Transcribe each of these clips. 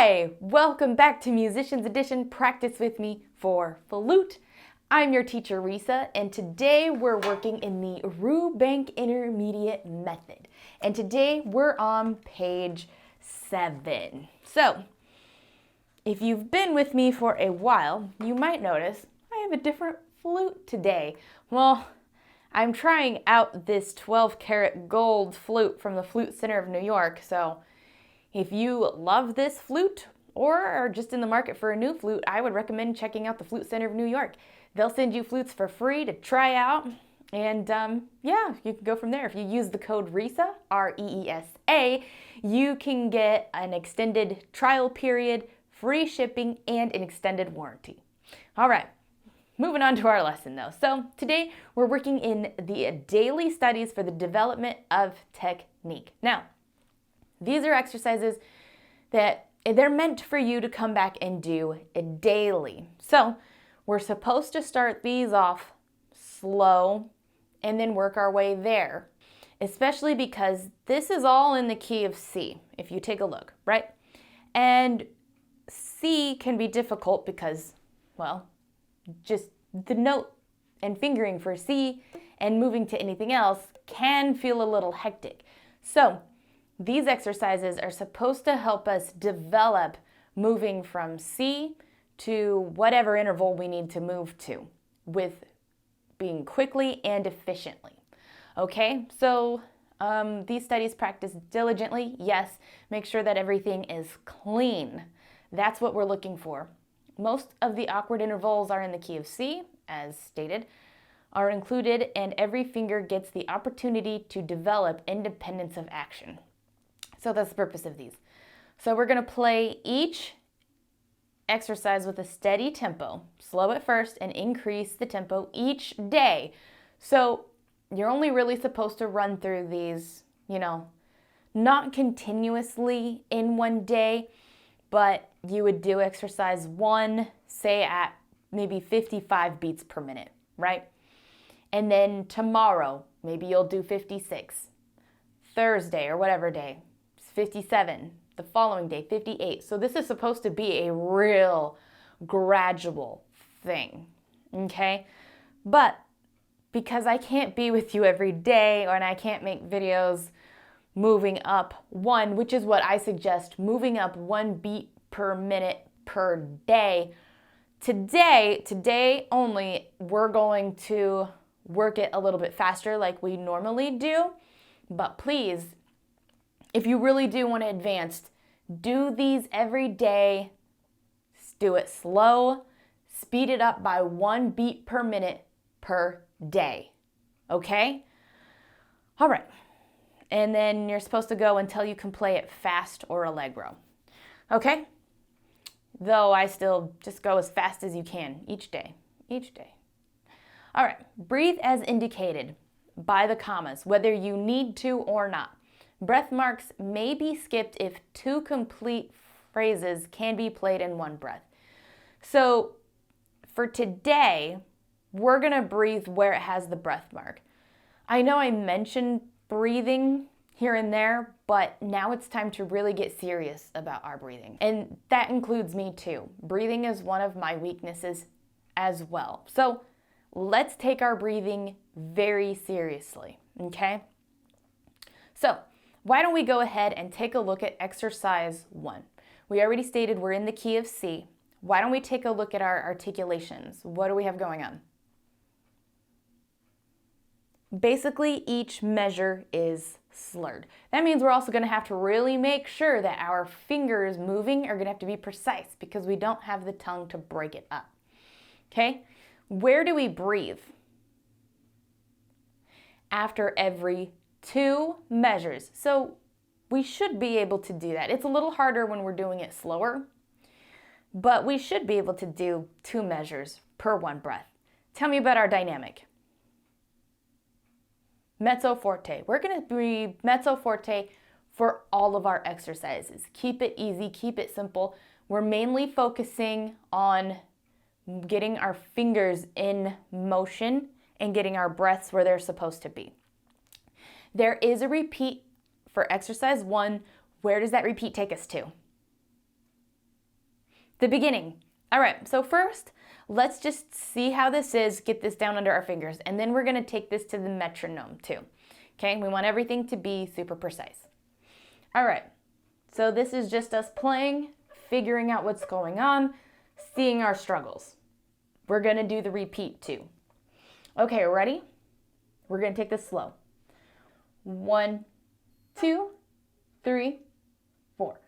Hi! Welcome back to Musicians Edition Practice with me for Flute. I'm your teacher, Reesa, and today we're working in the Rubank Intermediate Method. And today we're on page 7. So, if you've been with me for a while, you might notice I have a different flute today. Well, I'm trying out this 12-karat gold flute from the Flute Center of New York, so if you love this flute or are just in the market for a new flute, I would recommend checking out the Flute Center of New York. They'll send you flutes for free to try out, and yeah, you can go from there. If you use the code Reesa, R-E-E-S-A, you can get an extended trial period, free shipping, and an extended warranty. All right, moving on to our lesson though. So today we're working in the daily studies for the development of technique. Now, these are exercises that they're meant for you to come back and do daily. So we're supposed to start these off slow and then work our way there, especially because this is all in the key of C, if you take a look, right? And C can be difficult because, well, just the note and fingering for C and moving to anything else can feel a little hectic. So these exercises are supposed to help us develop moving from C to whatever interval we need to move to with being quickly and efficiently. Okay, so these studies practice diligently. Yes, make sure that everything is clean. That's what we're looking for. Most of the awkward intervals are in the key of C, as stated, are included, and every finger gets the opportunity to develop independence of action. So that's the purpose of these. So we're going to play each exercise with a steady tempo. Slow at first and increase the tempo each day. So you're only really supposed to run through these, not continuously in one day, but you would do exercise 1, say at maybe 55 beats per minute, right? And then tomorrow, maybe you'll do 56. Thursday or whatever day, 57, the following day, 58. So this is supposed to be a real gradual thing, okay? But because I can't be with you every day and I can't make videos moving up one, which is what I suggest, moving up 1 beat per minute per day. Today only, we're going to work it a little bit faster like we normally do. But please, if you really do want to advance, do these every day. Do it slow. Speed it up by 1 beat per minute per day. Okay? All right. And then you're supposed to go until you can play it fast or allegro. Okay? Though I still just go as fast as you can each day. All right. Breathe as indicated by the commas, whether you need to or not. Breath marks may be skipped if 2 complete phrases can be played in one breath. So for today, we're going to breathe where it has the breath mark. I know I mentioned breathing here and there, but now it's time to really get serious about our breathing. And that includes me too. Breathing is one of my weaknesses as well. So let's take our breathing very seriously, okay? So why don't we go ahead and take a look at exercise 1. We already stated we're in the key of C. Why don't we take a look at our articulations? What do we have going on? Basically, each measure is slurred. That means we're also going to have to really make sure that our fingers moving are going to have to be precise because we don't have the tongue to break it up. Okay? Where do we breathe? After every 2 measures. So we should be able to do that. It's a little harder when we're doing it slower, but we should be able to do 2 measures per 1 breath. Tell me about our dynamic. Mezzo forte. We're going to breathe mezzo forte for all of our exercises. Keep it easy, keep it simple. We're mainly focusing on getting our fingers in motion and getting our breaths where they're supposed to be. There is a repeat for exercise 1. Where does that repeat take us to? the beginning. All right, so first, let's just see how this is, get this down under our fingers, and then we're gonna take this to the metronome too. Okay, we want everything to be super precise. All right, so this is just us playing, figuring out what's going on, seeing our struggles. We're gonna do the repeat too. Okay, ready? We're gonna take this slow. 1, 2, 3, 4.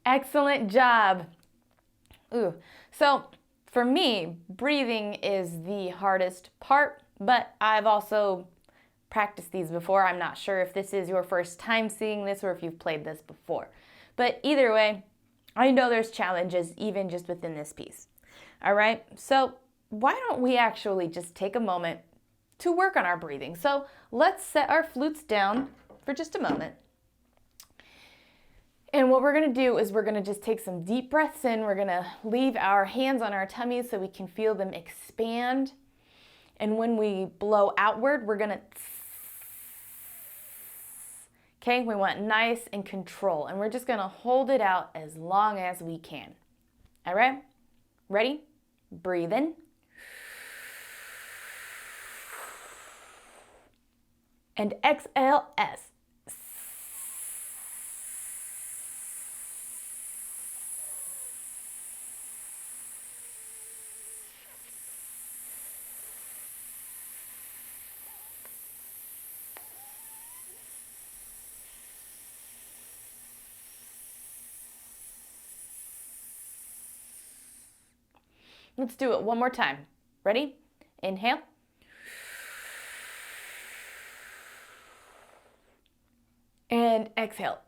Excellent job. Ooh. So for me, breathing is the hardest part, but I've also practiced these before. I'm not sure if this is your first time seeing this or if you've played this before. But either way, I know there's challenges even just within this piece. All right, so why don't we actually just take a moment to work on our breathing? So let's set our flutes down for just a moment. And what we're gonna do is we're gonna just take some deep breaths in. We're gonna leave our hands on our tummies so we can feel them expand. And when we blow outward, we're gonna, okay, we want nice and control. And we're just gonna hold it out as long as we can. All right, ready? Breathe in. And exhale, S. Let's do it one more time. Ready? Inhale. And exhale.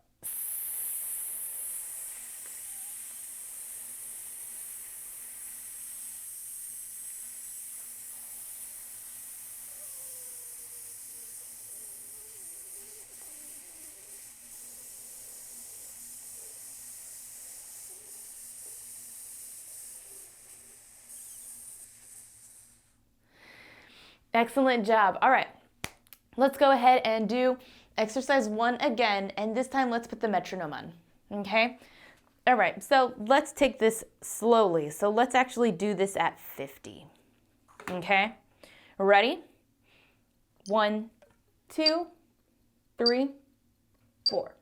Excellent job. All right, let's go ahead and do exercise 1 again, and this time let's put the metronome on, okay? All right, so let's take this slowly. So let's actually do this at 50, okay? Ready? 1, 2, 3, 4.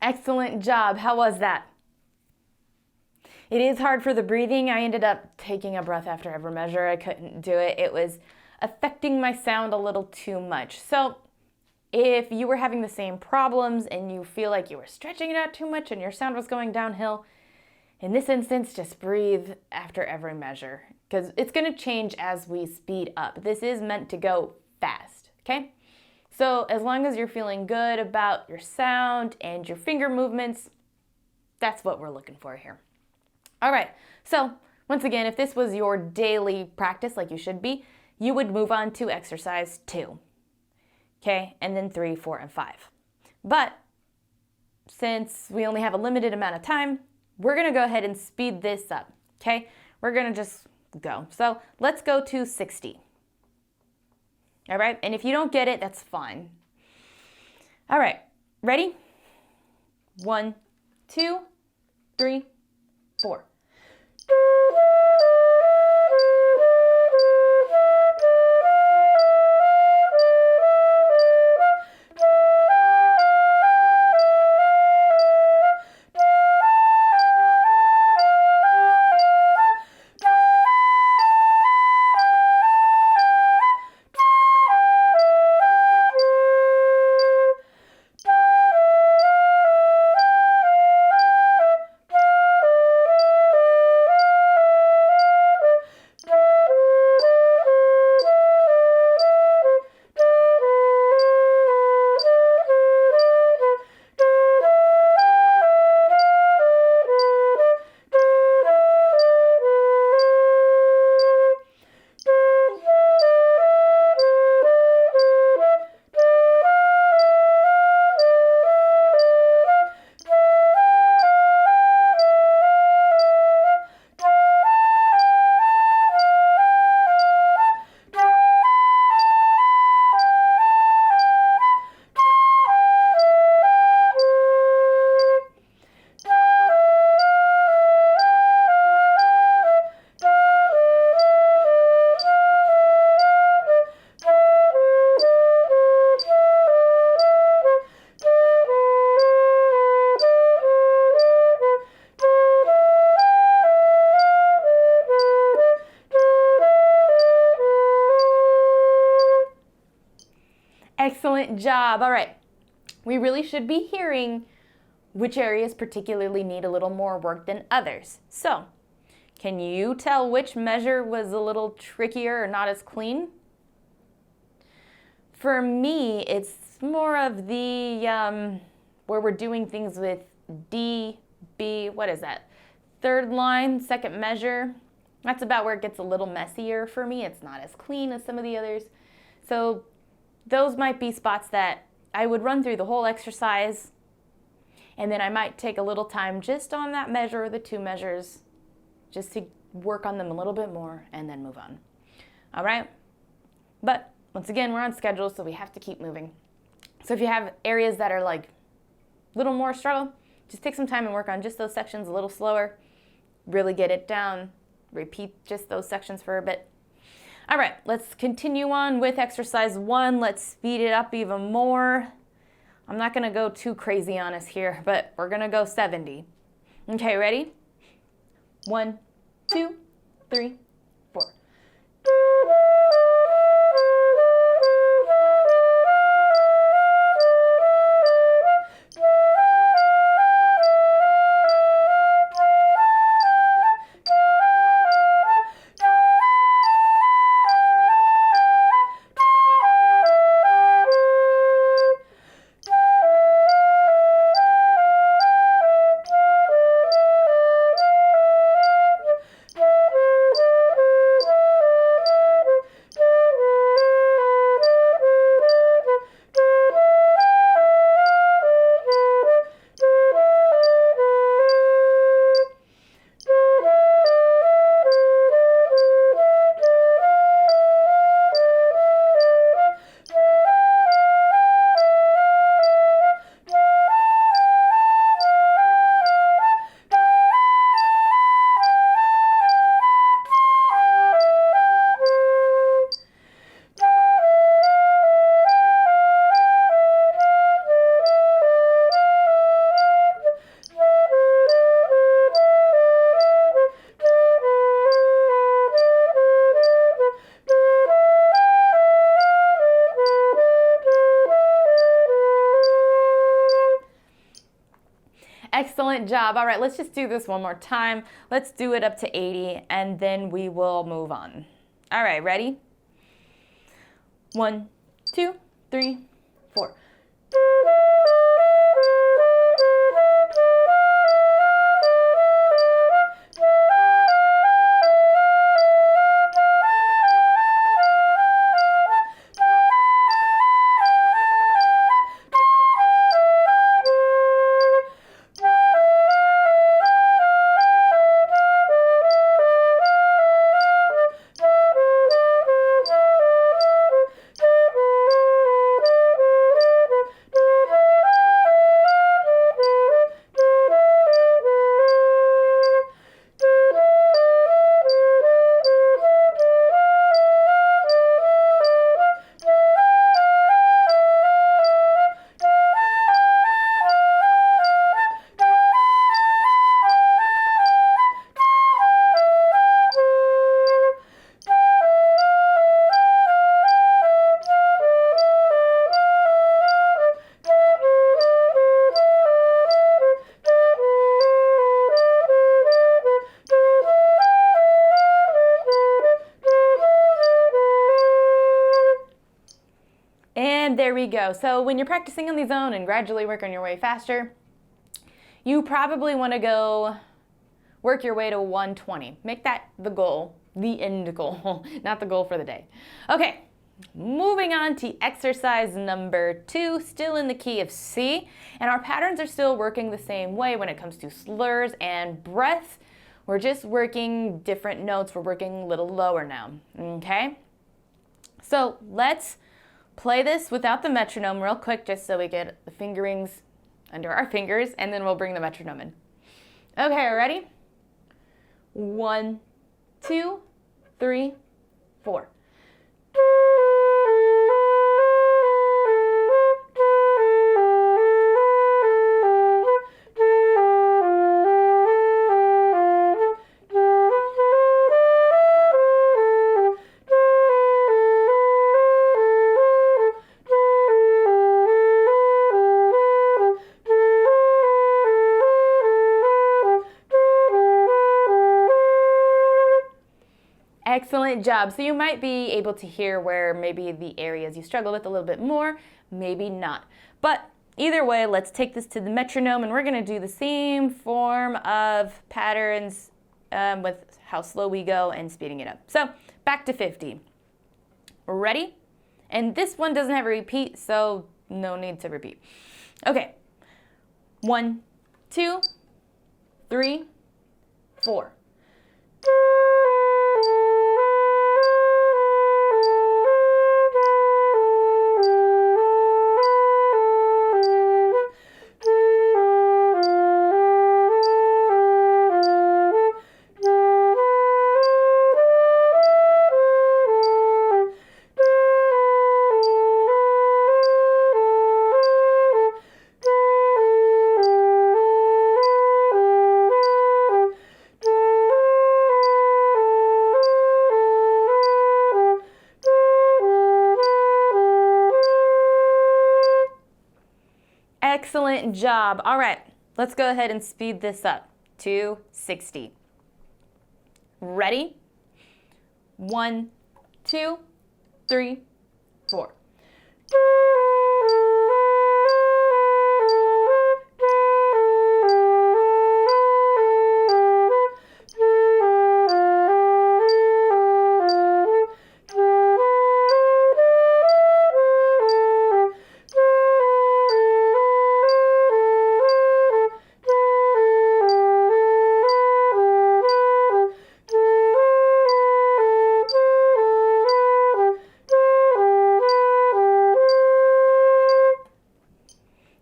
Excellent job. How was that? It is hard for the breathing. I ended up taking a breath after every measure. I couldn't do it. It was affecting my sound a little too much. So if you were having the same problems and you feel like you were stretching it out too much and your sound was going downhill, in this instance, just breathe after every measure because it's going to change as we speed up. This is meant to go fast, okay? So as long as you're feeling good about your sound and your finger movements, that's what we're looking for here. All right, so once again, if this was your daily practice like you should be, you would move on to exercise 2, okay? And then 3, 4, and 5. But since we only have a limited amount of time, we're gonna go ahead and speed this up, okay? We're gonna just go. So let's go to 60. All right, and if you don't get it, that's fine. All right, ready? 1, 2, 3, 4. Excellent job. All right. We really should be hearing which areas particularly need a little more work than others. So, can you tell which measure was a little trickier or not as clean? For me, it's more of the where we're doing things with D, B, what is that? Third line, second measure. That's about where it gets a little messier for me. It's not as clean as some of the others. So those might be spots that I would run through the whole exercise, and then I might take a little time just on that measure or the 2 measures just to work on them a little bit more and then move on. All right? But once again, we're on schedule, so we have to keep moving. So if you have areas that are like a little more struggle, just take some time and work on just those sections a little slower. Really get it down. Repeat just those sections for a bit. All right, let's continue on with exercise 1. Let's speed it up even more. I'm not gonna go too crazy on us here, but we're gonna go 70. Okay, ready? 1, 2, 3, 4. Excellent job. All right, let's just do this one more time. Let's do it up to 80 and then we will move on. All right, ready? 1, 2, 3, 4. And there we go. So when you're practicing on these own and gradually work on your way faster, you probably want to go work your way to 120. Make that the goal, the end goal, not the goal for the day. Okay, moving on to exercise number 2, still in the key of C. And our patterns are still working the same way when it comes to slurs and breath. We're just working different notes. We're working a little lower now, okay? So let's play this without the metronome real quick just so we get the fingerings under our fingers, and then we'll bring the metronome in. Okay, ready? 1, 2, 3, 4. Excellent job. So you might be able to hear where maybe the areas you struggle with a little bit more, maybe not. But either way, let's take this to the metronome and we're going to do the same form of patterns with how slow we go and speeding it up. So back to 50. Ready? And this one doesn't have a repeat, so no need to repeat. Okay. 1, 2, 3, 4. Excellent job. All right, let's go ahead and speed this up to 60. Ready? 1, 2, 3, 4.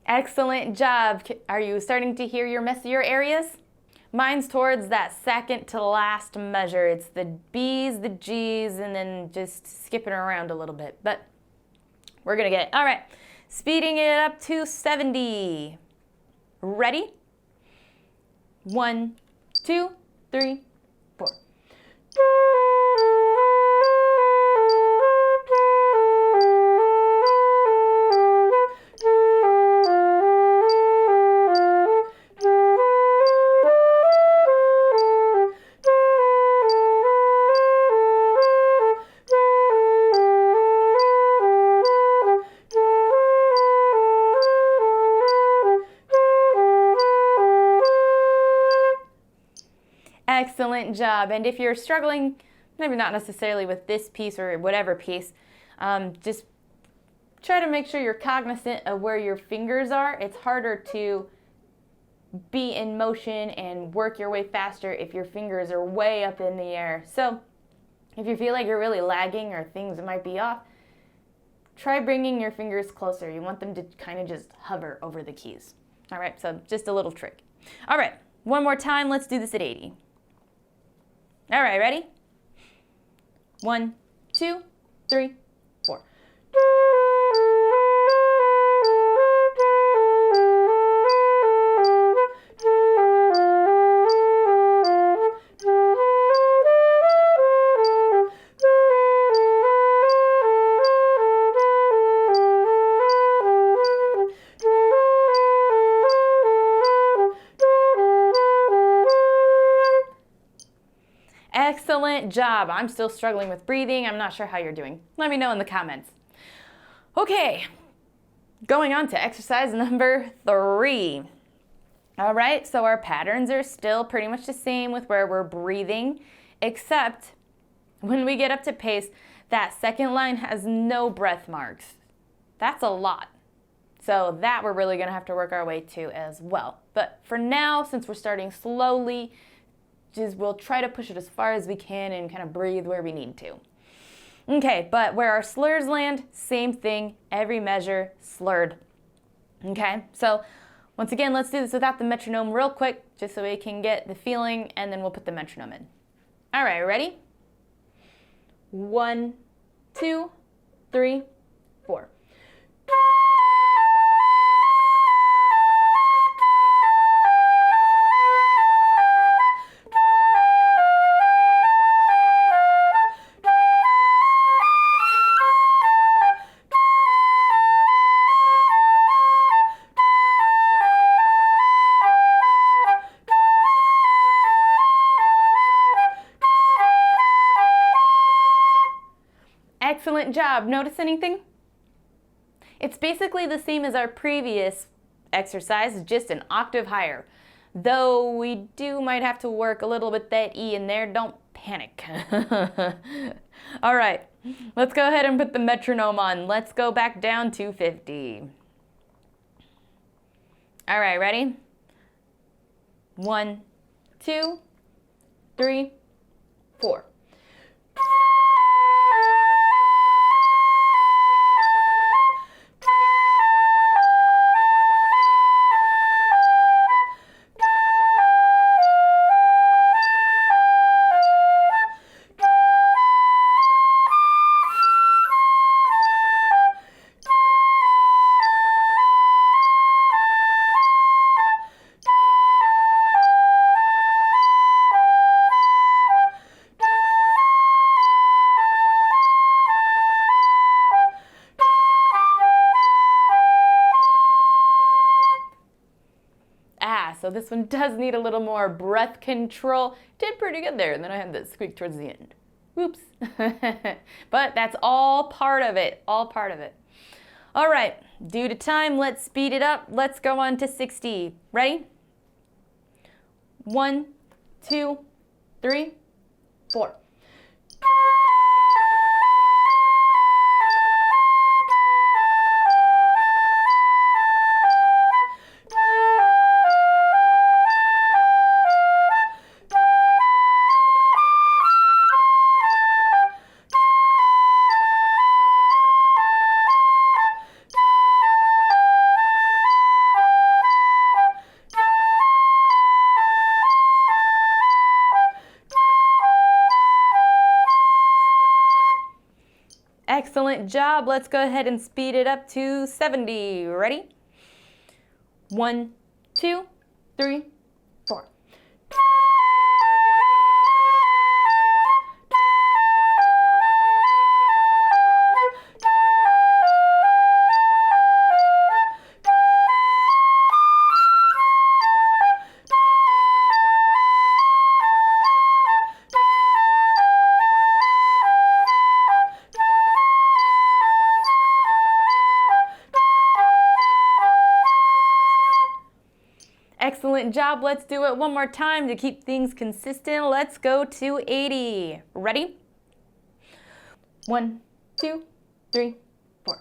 Excellent job. Are you starting to hear your messier areas? Mine's towards that second to last measure. It's the B's, the G's, and then just skipping around a little bit. But we're gonna get it. All right, speeding it up to 70. Ready? 1, 2, 3, 4. Excellent job. And if you're struggling, maybe not necessarily with this piece or whatever piece, just try to make sure you're cognizant of where your fingers are. It's harder to be in motion and work your way faster if your fingers are way up in the air. So if you feel like you're really lagging or things might be off, try bringing your fingers closer. You want them to kind of just hover over the keys. All right, so just a little trick. All right, one more time. Let's do this at 80. All right, ready? 1, 2, 3, 4. Excellent job. I'm still struggling with breathing. I'm not sure how you're doing. Let me know in the comments. Okay, going on to exercise number 3. All right, so our patterns are still pretty much the same with where we're breathing, except when we get up to pace, that second line has no breath marks. That's a lot. So that we're really gonna have to work our way to as well. But for now, since we're starting slowly, we'll try to push it as far as we can and kind of breathe where we need to. Okay, but where our slurs land, same thing, every measure slurred. Okay, so once again, let's do this without the metronome real quick, just so we can get the feeling, and then we'll put the metronome in. All right, ready? 1, 2, 3, 4. Excellent job. Notice anything? It's basically the same as our previous exercise, just an octave higher. Though we might have to work a little bit that E in there. Don't panic. All right, let's go ahead and put the metronome on. Let's go back down to 50. All right, ready? 1, 2, 3, 4. So this one does need a little more breath control. Did pretty good there, and then I had that squeak towards the end. Whoops. But that's all part of it, all part of it. All right, due to time, let's speed it up. Let's go on to 60. Ready? 1, 2, 3, 4. Excellent job. Let's go ahead and speed it up to 70. Ready? 1, 2, 3, 4. Excellent job. Let's do it one more time to keep things consistent. Let's go to 80. Ready? 1, 2, 3, 4.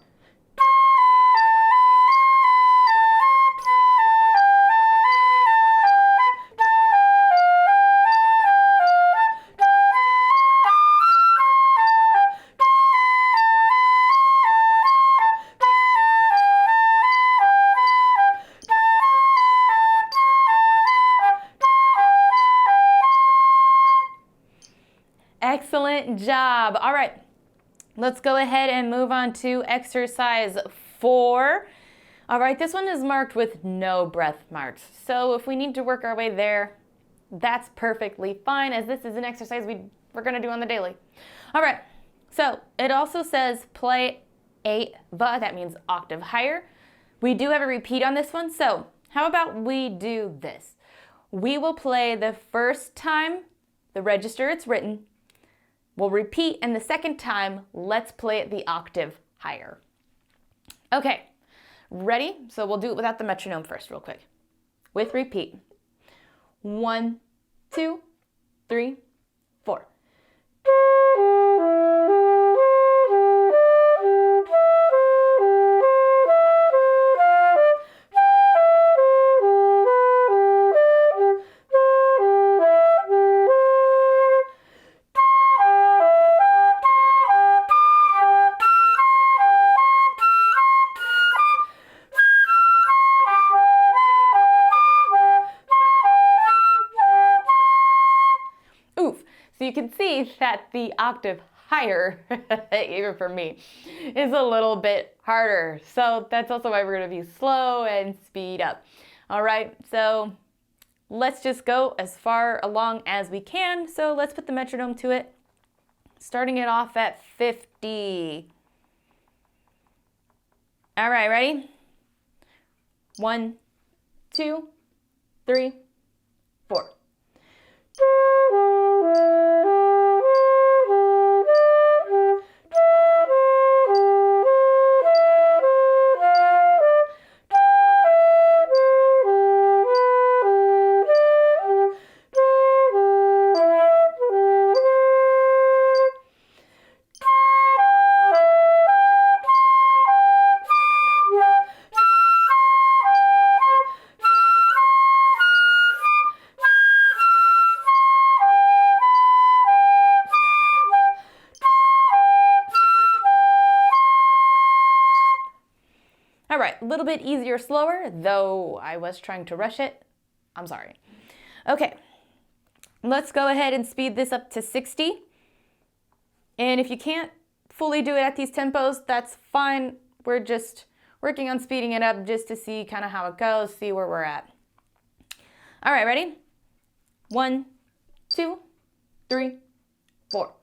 Excellent job. All right, let's go ahead and move on to exercise 4. All right, this one is marked with no breath marks. So if we need to work our way there, that's perfectly fine, as this is an exercise we're going to do on the daily. All right, so it also says play a va, that means octave higher. We do have a repeat on this one, so how about we do this? We will play the first time the register it's written. We'll repeat, and the second time, let's play it the octave higher. Okay, ready? So we'll do it without the metronome first real quick. With repeat. 1, 2, 3, 4. So you can see that the octave higher, even for me, is a little bit harder. So that's also why we're going to be slow and speed up. All right, so let's just go as far along as we can. So let's put the metronome to it, starting it off at 50. All right, ready? 1, 2, 3, 4. All right, a little bit easier, slower, though I was trying to rush it. I'm sorry. Okay, let's go ahead and speed this up to 60. And if you can't fully do it at these tempos, that's fine. We're just working on speeding it up just to see kind of how it goes, see where we're at. All right, ready? 1, 2, 3, 4.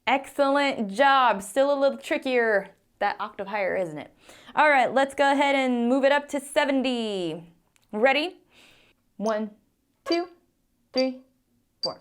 Excellent job. Still a little trickier, that octave higher, isn't it? All right, let's go ahead and move it up to 70. Ready? 1, 2, 3, 4.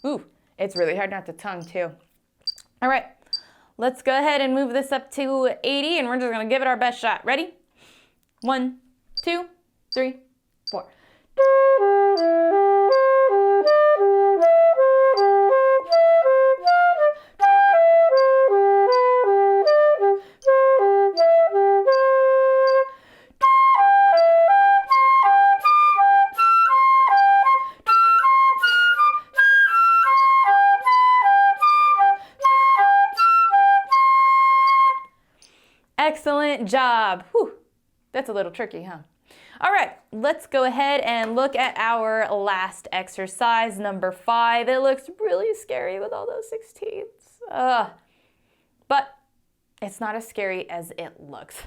Ooh, it's really hard not to tongue too. All right, let's go ahead and move this up to 80, and we're just gonna give it our best shot. Ready? 1, 2, 3, 4. Excellent job. Whew, that's a little tricky, huh? All right, let's go ahead and look at our last exercise, number 5. It looks really scary with all those 16ths. But it's not as scary as it looks.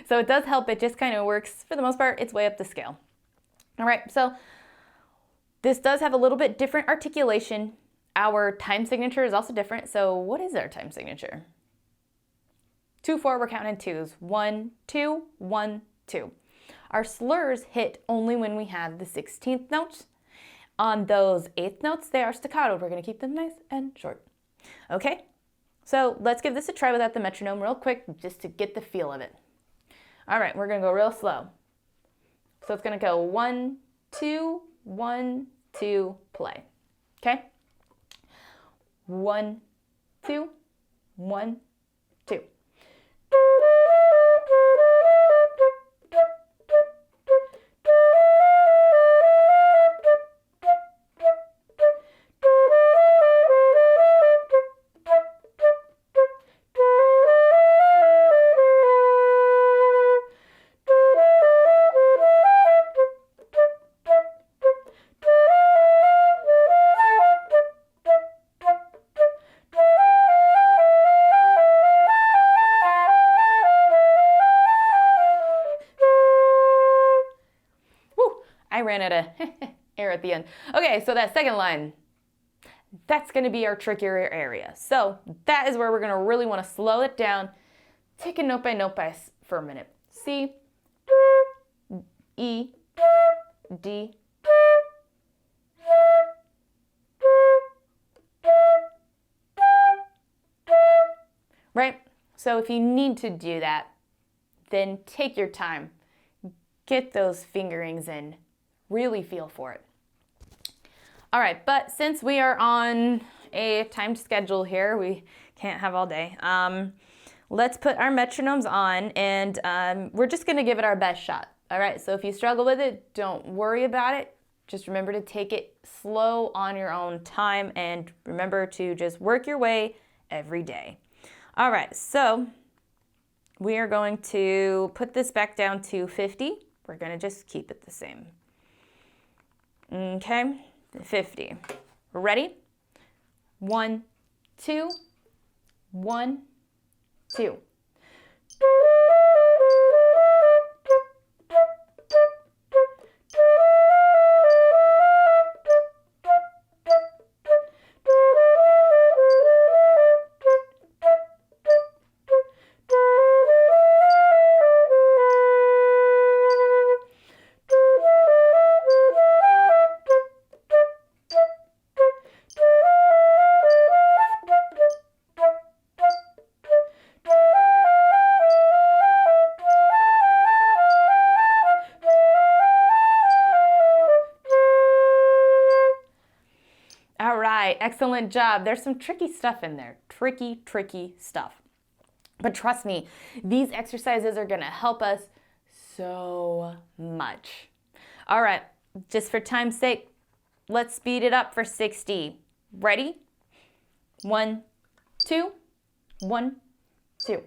So it does help. It just kind of works, for the most part, its way up the scale. All right, so this does have a little bit different articulation. Our time signature is also different. So what is our time signature? 2, 4, we're counting in twos. 1, 2, 1, 2. Our slurs hit only when we have the 16th notes. On those 8th notes, they are staccato. We're going to keep them nice and short. Okay, so let's give this a try without the metronome real quick, just to get the feel of it. All right, we're going to go real slow. So it's going to go 1, 2, 1, 2, play. Okay? 1, 2, 1, 2. I ran out of air at the end. Okay, so that second line, that's going to be our trickier area. So that is where we're going to really want to slow it down. Take it note by for a minute. C, E, D, right? So if you need to do that, then take your time. Get those fingerings in. Really feel for it. All right, but since we are on a timed schedule here, we can't have all day. Let's put our metronomes on, and we're just going to give it our best shot. All right, so if you struggle with it, don't worry about it. Just remember to take it slow on your own time, and remember to just work your way every day. All right, so we are going to put this back down to 50. We're going to just keep it the same. Okay, 50. Ready? 1, 2, 1, 2. All right, excellent job. There's some tricky stuff in there. Tricky stuff. But trust me, these exercises are gonna help us so much. All right, just for time's sake, let's speed it up for 60. Ready? 1, 2, 1, 2.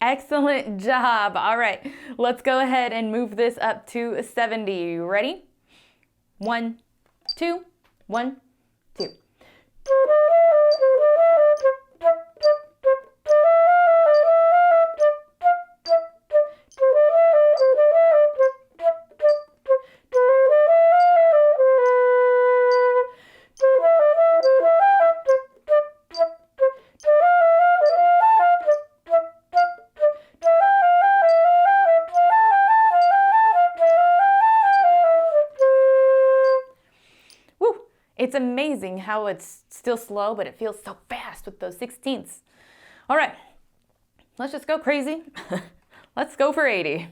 Excellent job. All right, let's go ahead and move this up to 70. Ready? 1, 2, 1, 2. It's amazing how it's still slow, but it feels so fast with those 16ths. All right, let's just go crazy. Let's go for 80.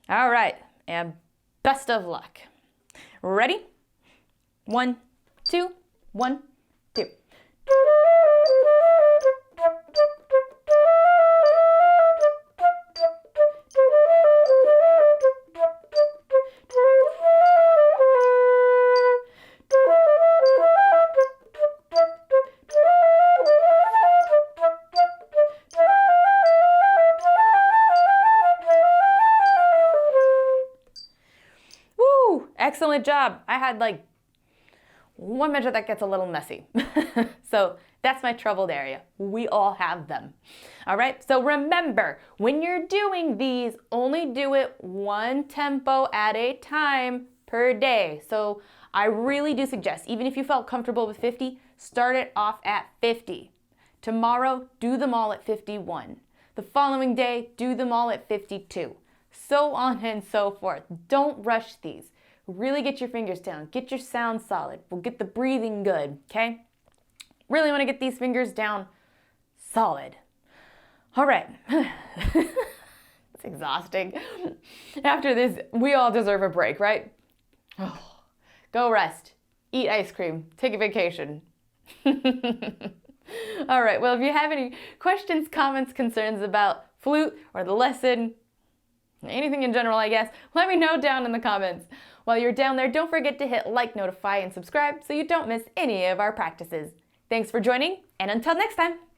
All right, and best of luck. Ready? 1, 2, 1, 2. Excellent job. I had like one measure that gets a little messy. So that's my troubled area. We all have them. All right, so remember, when you're doing these, only do it one tempo at a time per day. So I really do suggest, even if you felt comfortable with 50, start it off at 50. Tomorrow, do them all at 51. The following day, do them all at 52. So on and so forth. Don't rush these. Really get your fingers down. Get your sound solid. We'll get the breathing good, okay? Really want to get these fingers down solid. All right. It's exhausting. After this, we all deserve a break, right? Oh, go rest. Eat ice cream. Take a vacation. All right. Well, if you have any questions, comments, concerns about flute or the lesson, anything in general, I guess, let me know down in the comments. While you're down there, don't forget to hit like, notify, and subscribe so you don't miss any of our practices. Thanks for joining, and until next time.